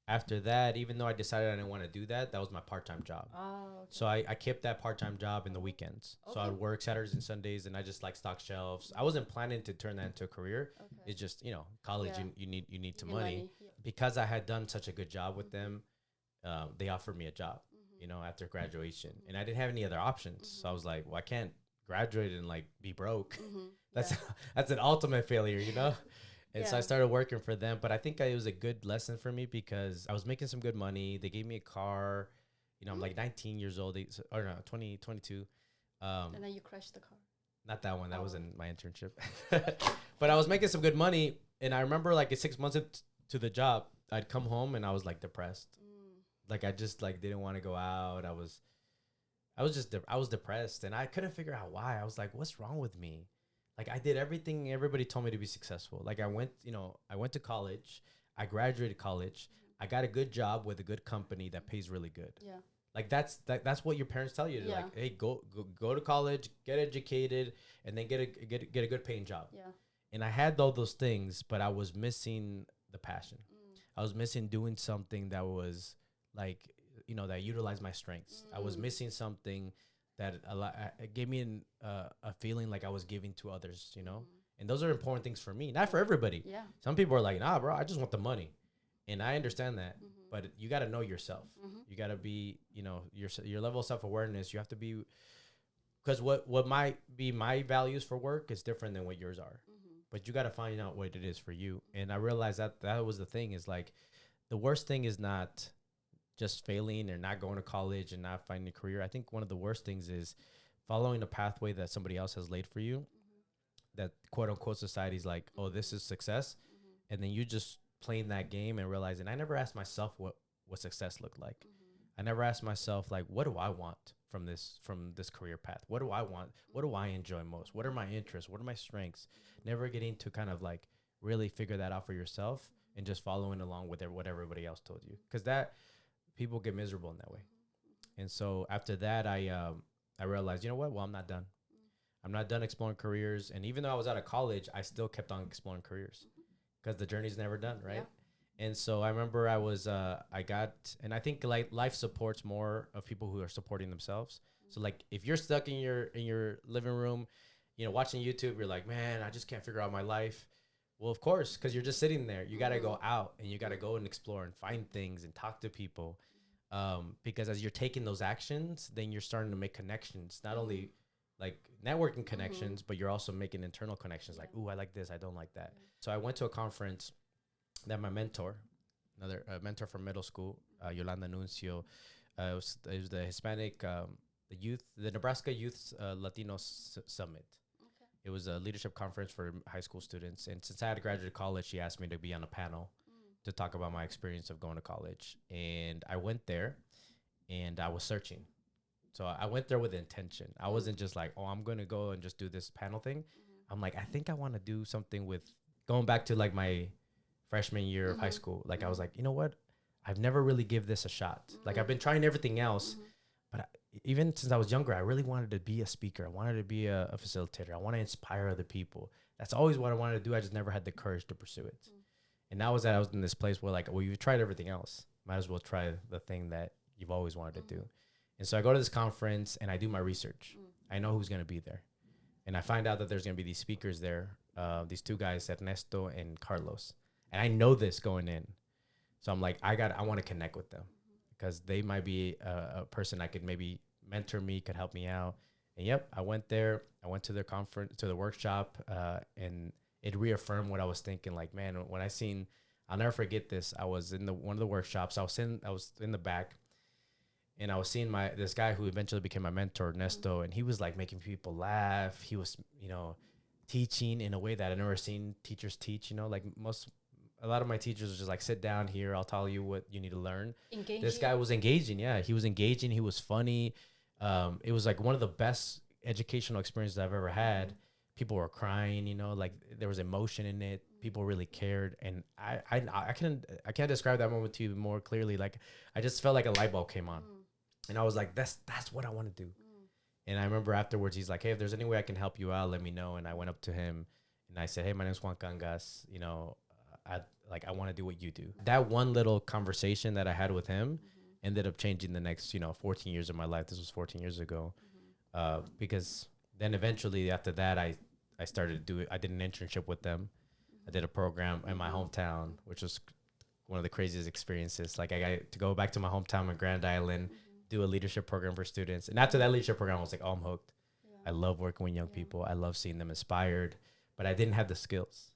after that, even though I decided I didn't want to do that, that was my part-time job. Oh, okay. So I kept that part-time job in the weekends. Okay. So I'd work Saturdays and Sundays, and I just like stock shelves. I wasn't planning to turn that into a career. Okay. It's just, college, you need some money. Yeah. Because I had done such a good job with them, they offered me a job, you know, after graduation, and I didn't have any other options. So I was like, well, I can't graduate and like be broke. That's that's an ultimate failure, you know. And so I started working for them, but I think it was a good lesson for me because I was making some good money. They gave me a car. You know, I'm like 19 years old, or no, 20, 22. And then you crashed the car. Not that one. That was in my internship. But I was making some good money. And I remember like 6 months into the job, I'd come home and I was like depressed. Like I just like didn't want to go out. I was depressed and I couldn't figure out why. I was like, what's wrong with me? Like I did everything everybody told me to be successful. Like I went to college. I graduated college. I got a good job with a good company that pays really good. Yeah. Like that's what your parents tell you. Like, hey, go to college, get educated, and then get a good paying job. Yeah. And I had all those things, but I was missing the passion. I was missing doing something that was like, you know, that utilized my strengths. I was missing something that it gave me a feeling like I was giving to others, you know. And those are important things for me, not for everybody. Yeah. Some people are like, nah, bro, I just want the money. And I understand that, but you got to know yourself. You got to be, you know, your level of self-awareness. You have to be, because what might be my values for work is different than what yours are. But you got to find out what it is for you. And I realized that was the thing, is like the worst thing is not just failing or not going to college and not finding a career. I think one of the worst things is following a pathway that somebody else has laid for you, that quote unquote society's like, oh, this is success. And then you just playing that game and realizing I never asked myself what success looked like. I never asked myself, like, what do I want from this career path? What do I want? What do I enjoy most? What are my interests? What are my strengths? Never getting to kind of like really figure that out for yourself and just following along with what everybody else told you. Because that people get miserable in that way. And so after that, I realized, you know what? Well, I'm not done. I'm not done exploring careers. And even though I was out of college, I still kept on exploring careers. Because the journey's never done, right? Yeah. And so I remember and I think like life supports more of people who are supporting themselves. So like if you're stuck in your living room, you know, watching YouTube, you're like, man, I just can't figure out my life. Well, of course, because you're just sitting there. You got to go out and you got to go and explore and find things and talk to people. Because as you're taking those actions, then you're starting to make connections, not only like networking connections, but you're also making internal connections. Like, ooh, I like this, I don't like that. So I went to a conference that my mentor, another mentor from middle school, Yolanda Nuncio, it was the Hispanic, the Nebraska Youth Latino Summit. Okay. It was a leadership conference for high school students. And since I had graduated college, she asked me to be on a panel to talk about my experience of going to college. And I went there and I was searching. So I went there with intention. I wasn't just like, oh, I'm going to go and just do this panel thing. I'm like, I think I want to do something with going back to like my freshman year of high school. Like I was like, you know what? I've never really give this a shot. Like I've been trying everything else, but even since I was younger, I really wanted to be a speaker. I wanted to be a facilitator. I want to inspire other people. That's always what I wanted to do. I just never had the courage to pursue it. And that was that I was in this place where like, well, you've tried everything else. Might as well try the thing that you've always wanted to do. And so I go to this conference and I do my research. I know who's going to be there. And I find out that there's going to be these speakers there, these two guys, Ernesto and Carlos. And I know this going in. So I'm like, I want to connect with them because they might be a person I could maybe mentor me, could help me out. And yep, I went there. I went to their conference, to the workshop, and it reaffirmed what I was thinking. Like, man, when I'll never forget this. I was in one of the workshops. I was in the back. And I was seeing this guy who eventually became my mentor, Ernesto, and he was like making people laugh. He was, you know, teaching in a way that I've never seen teachers teach. You know, like a lot of my teachers was just like, sit down here. I'll tell you what you need to learn. Engaging. This guy was engaging. Yeah, he was engaging. He was funny. It was like one of the best educational experiences I've ever had. People were crying. You know, like there was emotion in it. People really cared, and I can't describe that moment to you more clearly. Like I just felt like a light bulb came on. And I was like, that's what I want to do. And I remember afterwards, he's like, hey, if there's any way I can help you out, let me know. And I went up to him and I said, hey, my name's Juan Cangas. You know, I want to do what you do. That one little conversation that I had with him ended up changing the next, 14 years of my life. This was 14 years ago. Because then eventually after that, I started I did an internship with them. I did a program in my hometown, which was one of the craziest experiences. Like, I got to go back to my hometown in Grand Island, do a leadership program for students. And after that leadership program, I was like, oh, I'm hooked. I love working with young people. I love seeing them inspired, but I didn't have the skills.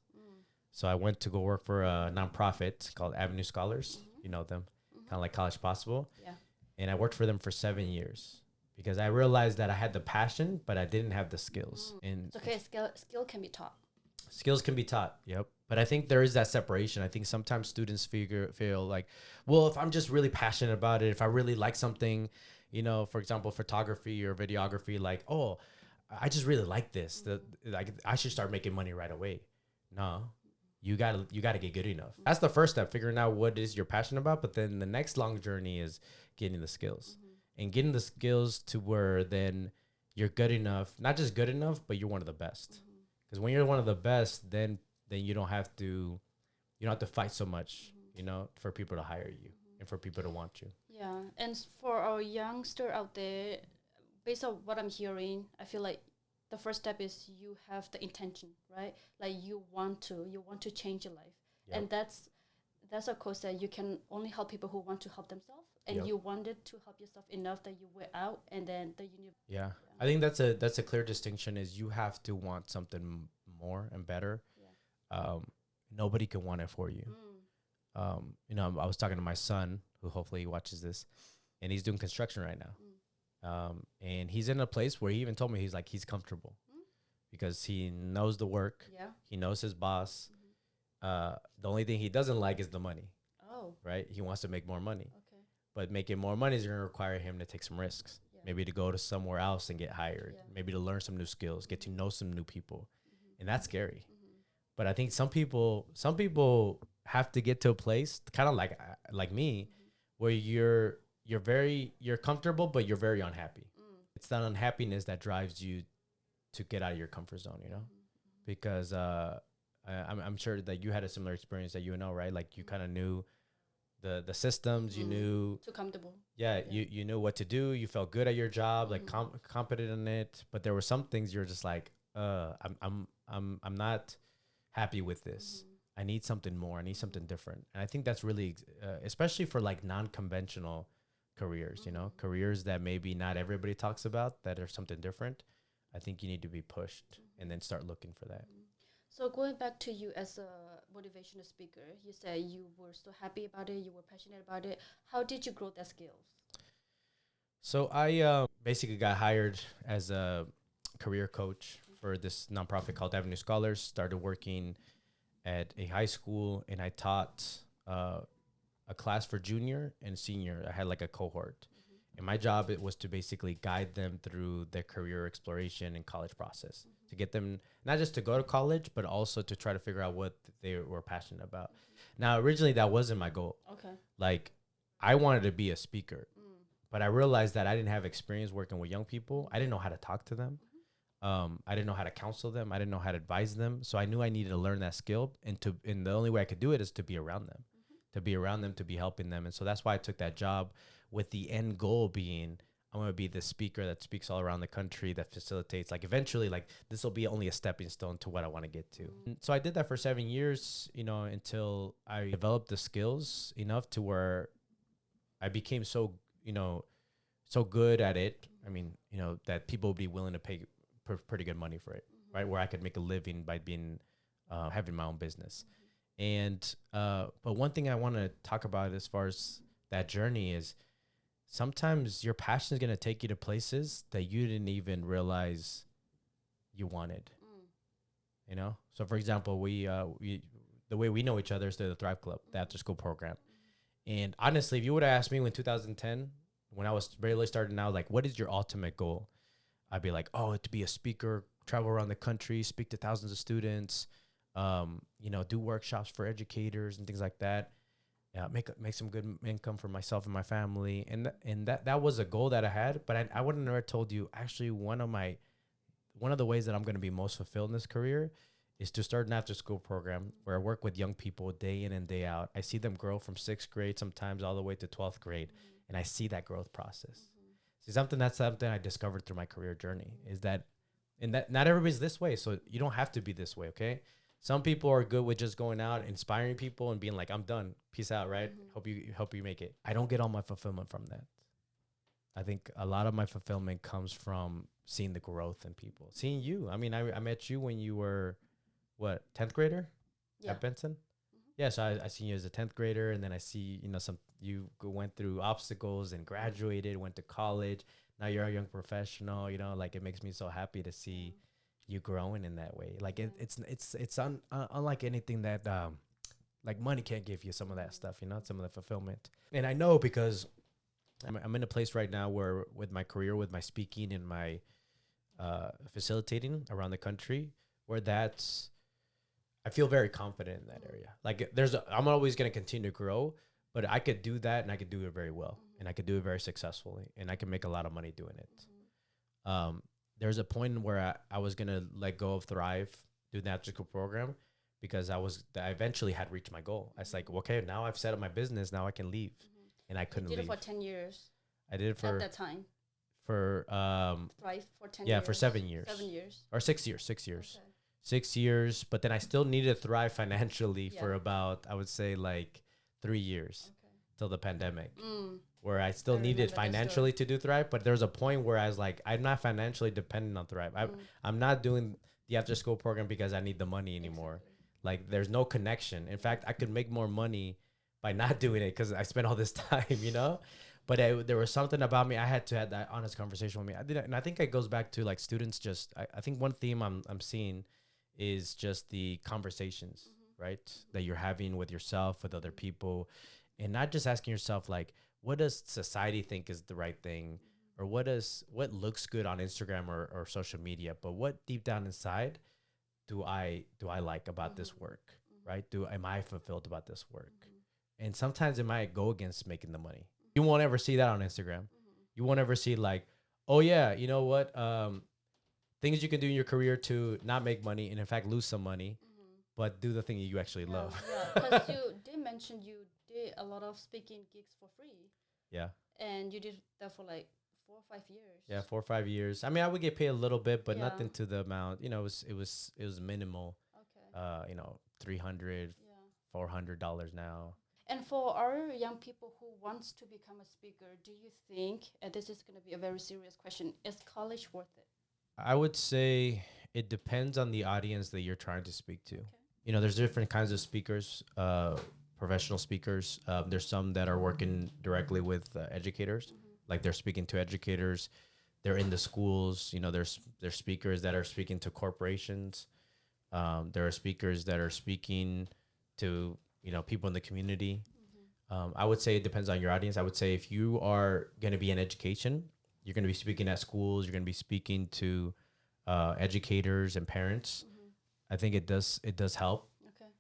So I went to go work for a nonprofit called Avenue Scholars. You know them, kind of like College Possible. Yeah. And I worked for them for 7 years because I realized that I had the passion, but I didn't have the skills. And it's okay. Skill can be taught. Skills can be taught. Yep. But I think there is that separation. I think sometimes students feel like, well, if I'm just really passionate about it, if I really like something, you know, for example, photography or videography, like, oh, I just really like this. Like, I should start making money right away. No, you gotta get good enough. That's the first step, figuring out what is you're passionate about. But then the next long journey is getting the skills and getting the skills to where then you're good enough, not just good enough, but you're one of the best. Because when you're one of the best, then you don't have to fight so much, you know, for people to hire you and for people to want you. Yeah, and for our youngster out there, based on what I'm hearing, I feel like the first step is you have the intention, right? Like you want to change your life, and that's of course that you can only help people who want to help themselves, and you wanted to help yourself enough that you went out, and then Yeah, I think that's a clear distinction. Is you have to want something more and better. Nobody can want it for you. You know, I was talking to my son, who hopefully he watches this, and he's doing construction right now. And he's in a place where he even told me he's comfortable because he knows the work. Yeah. He knows his boss. The only thing he doesn't like is the money. Oh. Right? He wants to make more money. Okay. But making more money is going to require him to take some risks. Yeah. Maybe to go to somewhere else and get hired. Yeah. Maybe to learn some new skills, get to know some new people. And that's scary. But I think some people have to get to a place kind of like me, where you're comfortable, but you're very unhappy. It's that unhappiness that drives you to get out of your comfort zone, you know, because I'm sure that you had a similar experience that you know, right? Like you kind of knew the systems, you knew too comfortable. Yeah, you knew what to do. You felt good at your job, like competent in it. But there were some things you're just like, I'm not happy with this. I need something more. I need something different. And I think that's really, especially for like non-conventional careers, you know, careers that maybe not everybody talks about, that are something different. I think you need to be pushed and then start looking for that. So going back to you as a motivational speaker, you said you were so happy about it, you were passionate about it. How did you grow that skills? So I basically got hired as a career coach for this nonprofit called Avenue Scholars. Started working at a high school, and I taught a class for junior and senior. I had like a cohort, and my job was to basically guide them through their career exploration and college process, to get them not just to go to college, but also to try to figure out what they were passionate about. Now, originally that wasn't my goal. Okay. Like I wanted to be a speaker, but I realized that I didn't have experience working with young people. I didn't know how to talk to them. I didn't know how to counsel them. I didn't know how to advise them. So I knew I needed to learn that skill. And the only way I could do it is to be around them, to be helping them. And so that's why I took that job, with the end goal being, I'm going to be the speaker that speaks all around the country, that facilitates, like eventually, like this will be only a stepping stone to what I want to get to. And so I did that for 7 years, you know, until I developed the skills enough to where I became so good at it. I mean, you know, that people would be willing to pay pretty good money for it, right? Where I could make a living by being, having my own business. And, but one thing I want to talk about as far as that journey is, sometimes your passion is going to take you to places that you didn't even realize you wanted, you know? So for example, we the way we know each other is through the Thrive Club, the after school program. And honestly, if you would have asked me in 2010, when I was barely starting out, like, what is your ultimate goal? I'd be like, oh, to be a speaker, travel around the country, speak to thousands of students, you know, do workshops for educators and things like that. Yeah, make some good income for myself and my family. And that was a goal that I had, but I would have never told you, actually, one of the ways that I'm going to be most fulfilled in this career is to start an after school program where I work with young people day in and day out. I see them grow from 6th grade, sometimes all the way to 12th grade. And I see that growth process. See, something I discovered through my career journey is that not everybody's this way. So you don't have to be this way. Okay. Some people are good with just going out, inspiring people and being like, I'm done. Peace out, right? Hope you make it. I don't get all my fulfillment from that. I think a lot of my fulfillment comes from seeing the growth in people. Seeing you. I mean, I met you when you were, what, 10th grader at Benson? Yeah, so I seen you as a 10th grader, and then I see, went through obstacles and graduated, went to college. Now you're a young professional, like it makes me so happy to see you growing in that way. Like it's unlike anything that like money can't give you some of that stuff, some of the fulfillment. And I know because I'm in a place right now where with my career, with my speaking and my facilitating around the country, where I feel very confident in that area. Like I'm always going to continue to grow, but I could do that and I could do it very well and I could do it very successfully and I can make a lot of money doing it. There's a point where I was going to let go of Thrive, do the after school program, because I eventually had reached my goal. I was like, okay, now I've set up my business. Now I can leave. And I couldn't leave. You did it for 10 years. I did it for... At that time. For... Thrive for 10 years. Yeah, for 7 years. 7 years. Or 6 years. 6 years. Okay. 6 years. But then I still needed to thrive financially for about, I would say, like 3 years till the pandemic. Where I still needed financially to do Thrive. But there's a point where I was like, I'm not financially dependent on Thrive. I'm not doing the after school program because I need the money anymore. Exactly. Like there's no connection. In fact, I could make more money by not doing it because I spent all this time, But there was something about me. I had to have that honest conversation with me. I did, and I think it goes back to like students. I think one theme I'm seeing is just the conversations, right, that you're having with yourself, with other people, and not just asking yourself like, what does society think is the right thing, or what looks good on Instagram or social media, but what deep down inside do I like about this work, right? Am I fulfilled about this work? And sometimes it might go against making the money. You won't ever see that on Instagram. You won't ever see like, oh yeah, you know what? Things you can do in your career to not make money and in fact lose some money, but do the thing that you actually love. Yeah, because you did mention you did a lot of speaking gigs for free. Yeah. And you did that for like 4 or 5 years. Yeah, 4 or 5 years. I mean, I would get paid a little bit, but nothing to the amount. It was minimal. Okay. $300, $400 now. And for our young people who wants to become a speaker, do you think, and this is going to be a very serious question, is college worth it? I would say it depends on the audience that you're trying to speak to. Okay. There's different kinds of speakers, professional speakers. There's some that are working directly with educators, like they're speaking to educators. They're in the schools. There's speakers that are speaking to corporations. There are speakers that are speaking to people in the community. I would say it depends on your audience. I would say if you are going to be in education, you're going to be speaking at schools, you're going to be speaking to educators and parents. I think it does help. Okay.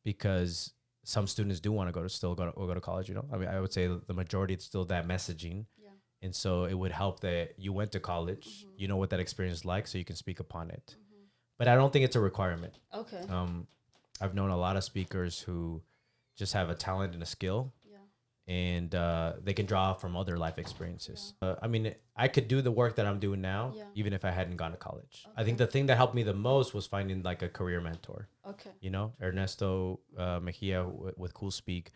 Because some students do want to go to college. I mean, I would say the majority it's still that messaging. Yeah. And so it would help that you went to college, you know what that experience is like, so you can speak upon it. But I don't think it's a requirement. Okay. I've known a lot of speakers who just have a talent and a skill, and they can draw from other life experiences. I mean, I could do the work that I'm doing now, even if I hadn't gone to college. Okay. I think the thing that helped me the most was finding like a career mentor. Okay. Ernesto Mejia with Cool Speak.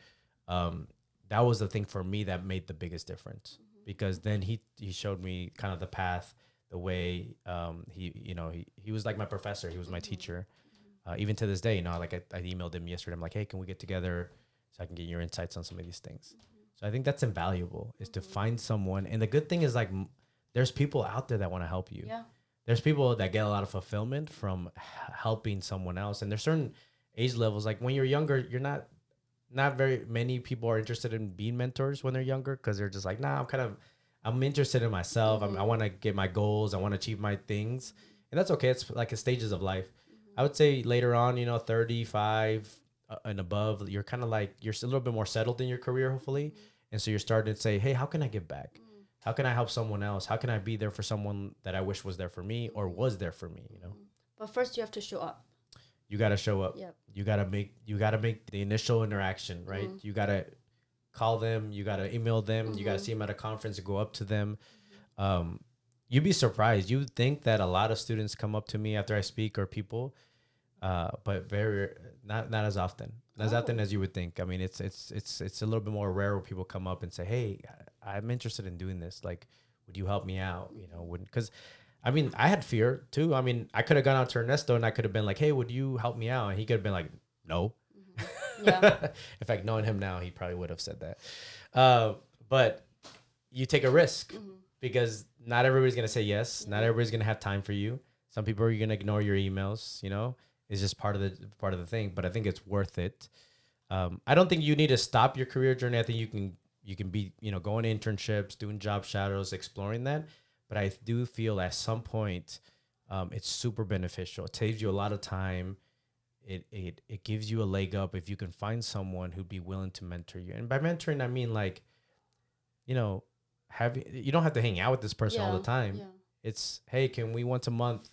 That was the thing for me that made the biggest difference, because then he showed me kind of the path, the way he was like my professor. He was my teacher. Even to this day, like I emailed him yesterday. I'm like, hey, can we get together so I can get your insights on some of these things? So I think that's invaluable, is to find someone. And the good thing is like there's people out there that want to help you. Yeah. There's people that get a lot of fulfillment from helping someone else. And there's certain age levels. Like when you're younger, you're not very many people are interested in being mentors when they're younger, because they're just like, nah, I'm interested in myself. I want to get my goals. I want to achieve my things. And that's okay. It's like a stages of life. I would say later on, 35 and above, you're kind of like, you're a little bit more settled in your career, hopefully. And so you're starting to say, hey, how can I give back? How can I help someone else? How can I be there for someone that I wish was there for me or was there for me, But first you have to show up. You got to show up. Yep. You got to make the initial interaction, right? You got to call them. You got to email them. You got to see them at a conference and go up to them. You'd be surprised. You think that a lot of students come up to me after I speak, or people, but very not as often, not as often as you would think. I mean, it's a little bit more rare where people come up and say, "Hey, I'm interested in doing this. Like, would you help me out?" You know, because I mean, I had fear too. I mean, I could have gone out to Ernesto and I could have been like, "Hey, would you help me out?" And he could have been like, "No." Yeah. In fact, knowing him now, he probably would have said that. But you take a risk because not everybody's gonna say yes. Not everybody's gonna have time for you. Some people are gonna ignore your emails. You know, it's just part of the thing. But I think it's worth it. I don't think you need to stop your career journey. I think you can be, you know, going to internships, doing job shadows, exploring that. But I do feel at some point, it's super beneficial. It saves you a lot of time. It gives you a leg up if you can find someone who'd be willing to mentor you. And by mentoring, I mean, like, you know, you don't have to hang out with this person all the time. Yeah. It's, hey, can we once a month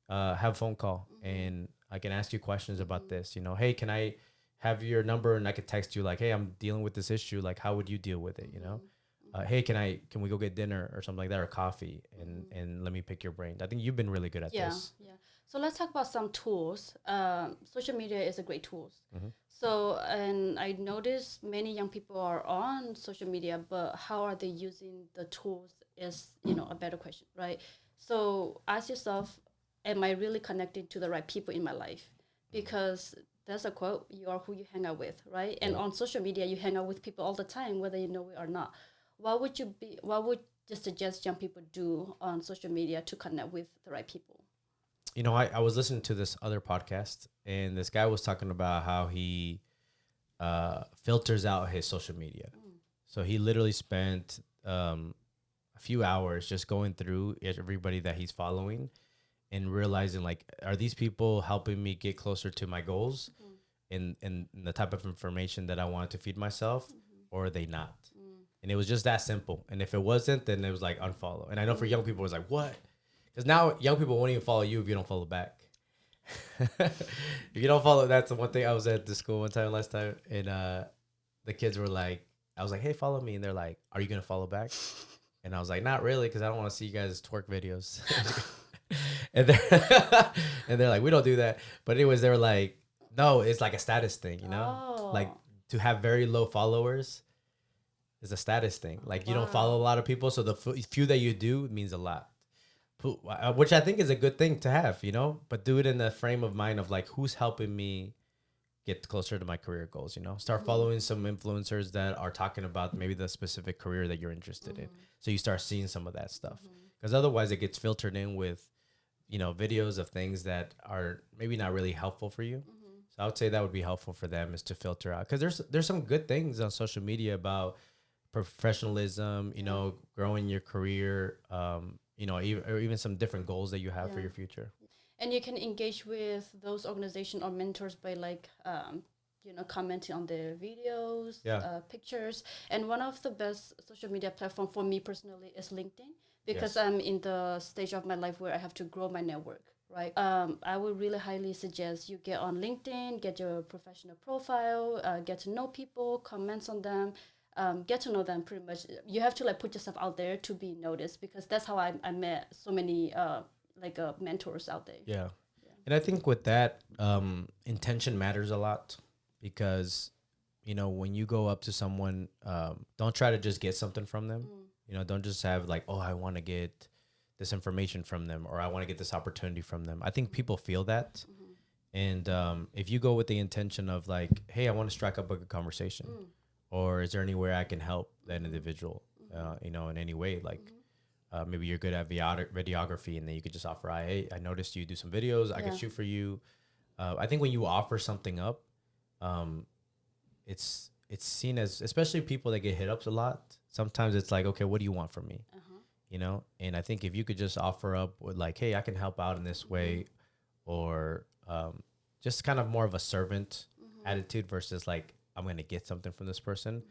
have a phone call and I can ask you questions about this? You know, hey, can I have your number and I could text you like, hey, I'm dealing with this issue. Like, how would you deal with it? You know, hey, can we go get dinner or something like that, or coffee, and let me pick your brain. I think you've been really good at this. Yeah. So let's talk about some tools. Social media is a great tool. Mm-hmm. So, and I noticed many young people are on social media, but how are they using the tools is, you know, a better question, right? So ask yourself, am I really connecting to the right people in my life? Because there's a quote, you are who you hang out with, right? And on social media, you hang out with people all the time, whether you know it or not. What would you suggest young people do on social media to connect with the right people? You know, I was listening to this other podcast and this guy was talking about how he filters out his social media. So he literally spent a few hours just going through everybody that he's following and realizing, like, are these people helping me get closer to my goals and the type of information that I wanted to feed myself, or are they not? And it was just that simple. And if it wasn't, then it was like unfollow. And I know for young people, it was like, what? Because now young people won't even follow you if you don't follow back. If you don't follow, that's the one thing. I was at the school one time last time, and the kids were like, I was like, hey, follow me. And they're like, are you going to follow back? And I was like, not really, because I don't want to see you guys twerk videos. and, they're and they're like, we don't do that. But anyways, they were like, no, it's like a status thing, you know? Like, to have very low followers is a status thing. Like, you don't follow a lot of people, so the few that you do means a lot. Which I think is a good thing to have, you know, but do it in the frame of mind of like, who's helping me get closer to my career goals, you know, start following some influencers that are talking about maybe the specific career that you're interested in. So you start seeing some of that stuff, because otherwise it gets filtered in with, you know, videos of things that are maybe not really helpful for you. So I would say that would be helpful for them, is to filter out, because there's some good things on social media about professionalism, you know, growing your career, you know, even some different goals that you have for your future. And you can engage with those organizations or mentors by like, you know, commenting on their videos, pictures. And one of the best social media platform for me personally is LinkedIn, because I'm in the stage of my life where I have to grow my network, right? I would really highly suggest you get on LinkedIn, get your professional profile, get to know people, comments on them, get to know them pretty much. You have to like put yourself out there to be noticed, because that's how I met so many mentors out there. Yeah. And I think with that, intention matters a lot, because, you know, when you go up to someone, don't try to just get something from them. You know, don't just have like, oh, I want to get this information from them, or I want to get this opportunity from them. I think people feel that. And if you go with the intention of like, hey, I want to strike up a good conversation, or is there any way I can help that individual, you know, in any way? Like, maybe you're good at videography, and then you could just offer, hey, I noticed you do some videos. I can shoot for you. I think when you offer something up, it's seen as, especially people that get hit up a lot, sometimes it's like, okay, what do you want from me? You know? And I think if you could just offer up with like, hey, I can help out in this way, or just kind of more of a servant attitude versus like, I'm going to get something from this person,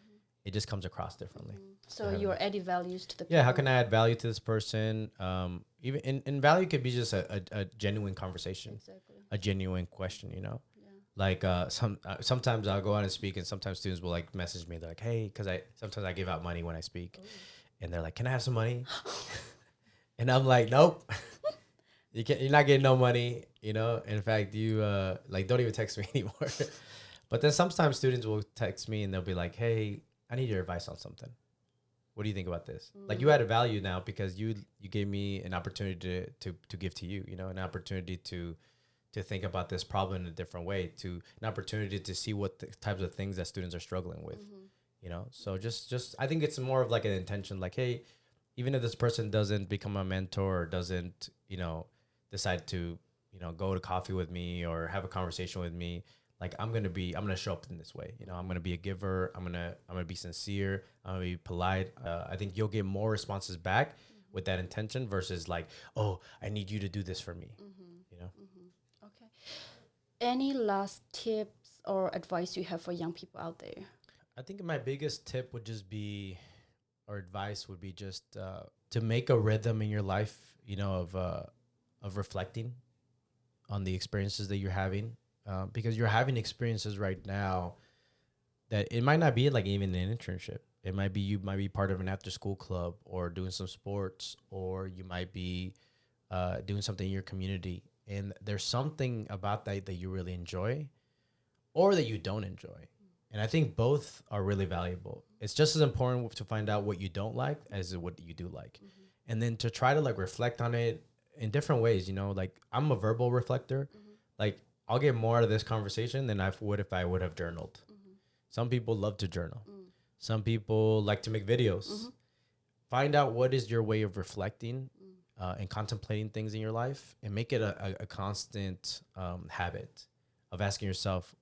it just comes across differently. So you're adding values to the people. Yeah, how can I add value to this person? Even in value could be just a genuine conversation, a genuine question, you know? Like sometimes I'll go out and speak, and sometimes students will like message me. They're like, hey, because sometimes I give out money when I speak. And they're like, can I have some money? And I'm like, nope. you're not getting no money, you know. In fact, you like don't even text me anymore. But then sometimes students will text me and they'll be like, "Hey, I need your advice on something. What do you think about this?" Like you added value now because you gave me an opportunity to give to you, you know, an opportunity to think about this problem in a different way, to an opportunity to see what the types of things that students are struggling with, you know. So just I think it's more of like an intention, like, hey, even if this person doesn't become a mentor or doesn't, you know, decide to, you know, go to coffee with me or have a conversation with me, like I'm gonna show up in this way. You know, I'm gonna be a giver. I'm gonna be sincere. I'm gonna be polite. I think you'll get more responses back with that intention versus like, oh, I need you to do this for me. You know. Okay. Any last tips or advice you have for young people out there? I think my biggest tip would just be, or advice would be just to make a rhythm in your life, you know, of reflecting on the experiences that you're having, because you're having experiences right now that it might not be like even an internship. It might be, you might be part of an after school club or doing some sports, or you might be doing something in your community. And there's something about that you really enjoy or that you don't enjoy. And I think both are really valuable. It's just as important to find out what you don't like as what you do like. And then to try to like reflect on it in different ways, you know, like I'm a verbal reflector. Like I'll get more out of this conversation than I would if I would have journaled. Some people love to journal. Some people like to make videos. Find out what is your way of reflecting and contemplating things in your life, and make it a constant habit of asking yourself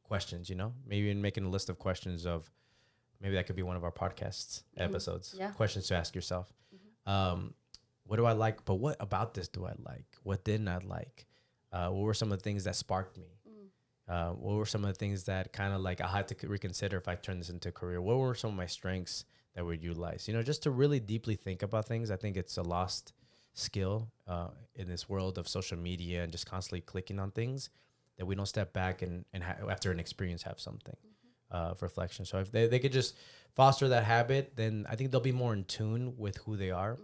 questions, you know, maybe making a list of questions of, maybe that could be one of our podcasts episodes, questions to ask yourself. What do I like? But what about this do I like? What didn't I like? What were some of the things that sparked me? What were some of the things that kind of like I had to reconsider if I turn this into a career? What were some of my strengths that would utilize? You know, just to really deeply think about things. I think it's a lost skill in this world of social media and just constantly clicking on things, that we don't step back and after an experience have something of reflection. So if they could just foster that habit, then I think they'll be more in tune with who they are.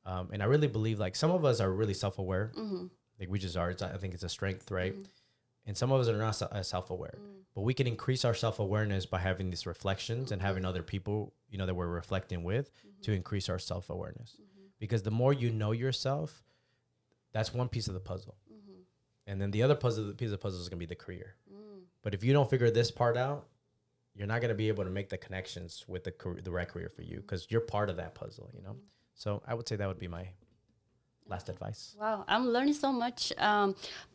And I really believe like some of us are really self-aware. Like we just are. I think it's a strength, right? And some of us are not self-aware, but we can increase our self-awareness by having these reflections and having other people, you know, that we're reflecting with to increase our self-awareness. Because the more you know yourself, that's one piece of the puzzle. And then the other piece of the puzzle is going to be the career. But if you don't figure this part out, you're not going to be able to make the connections with the right career for you, because you're part of that puzzle, you know? So I would say that would be my last advice. Wow, I'm learning so much.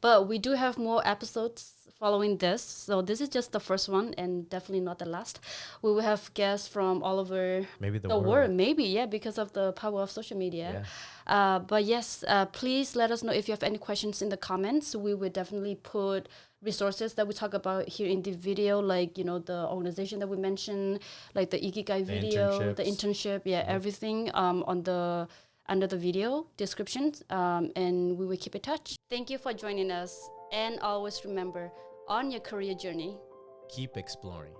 But we do have more episodes following this. So this is just the first one and definitely not the last. We will have guests from all over Maybe the world. world. Maybe, yeah, because of the power of social media. But yes, please let us know if you have any questions in the comments. We will definitely put resources that we talk about here in the video, like, you know, the organization that we mentioned, like the Ikigai video, the internship, everything on the under the video descriptions, and we will keep in touch. Thank you for joining us, and always remember, on your career journey, keep exploring.